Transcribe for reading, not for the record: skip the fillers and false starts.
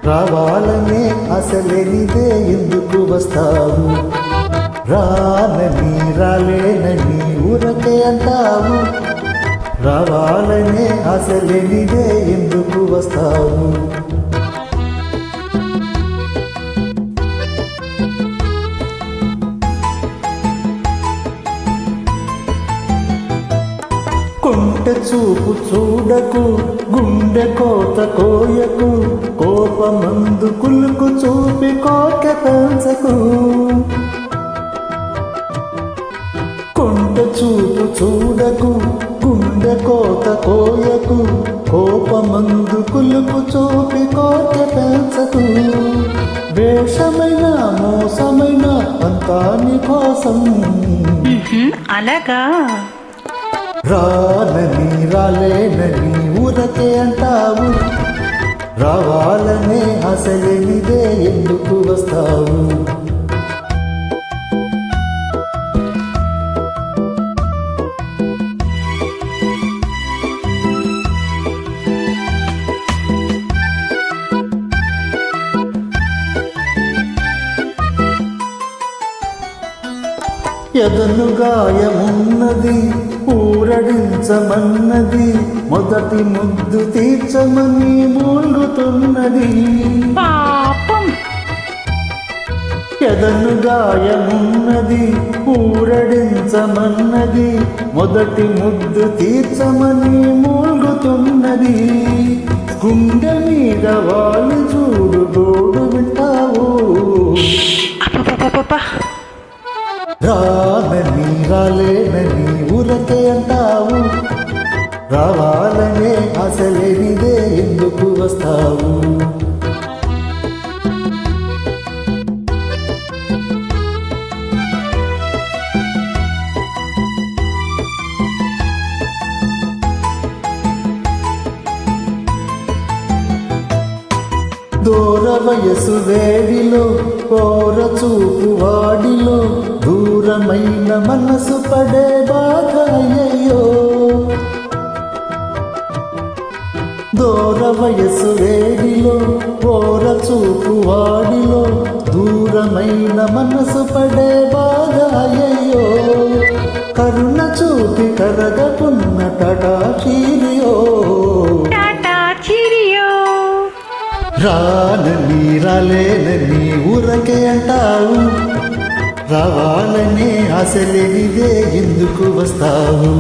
రావాలనే అసలేనిదే ఎందుకు వస్తావు? రానని రాలేనని ఊరకే అంటావు. రావాలనే అసలేనిదే ఎందుకు వస్తావు? కొంటె చూపు చూడకు, గుండె కోత కోయకు, కోపమందు కులుకు చూపి కోట పెంచకు. కొంటె చూపు చూడకు, గుండె కోత కోయకు, కోపమందు కులుకు చూపి కోట పెంచకు. వేషమైన మోసమైన అంతా నీ కోసం. అలాగా? రానని రాలేనని ఊరకే అంటావు. రావాలనే అసలేనిదే ఎందుకు వస్తావు? ఎదను గాయమున్నది, ఊరడించమన్నది, మొదటి ముద్దు తీర్చమని మూలుగుతున్నది. పాపం. ఎదను గాయమున్నది, ఊరడించమన్నది, మొదటి ముద్దు తీర్చమని మూలుగుతున్నది. గుండె మీద వాళ్ళు చూడు గోడు వింటావు. రానని రాలేనని ఊరకే అంటావు. రావాలనే అసలేనిదే ఎందుకు వస్తావు? దూర వయసు వేడిలో, కోర చూపు వాడిలో, దూరమైన మనసు పడే బాధ అయ్యో. దూర వయసు వేడిలో, కోర చూపు వాడిలో, దూరమైన మనసు పడే బాధ అయ్యో. కరుణ చూపి కరగకున్న టటా చీరియో. రానని రాలేనని ఊరకే అంటావు. రావాలనే అసలేనిదే ఎందుకు వస్తావు?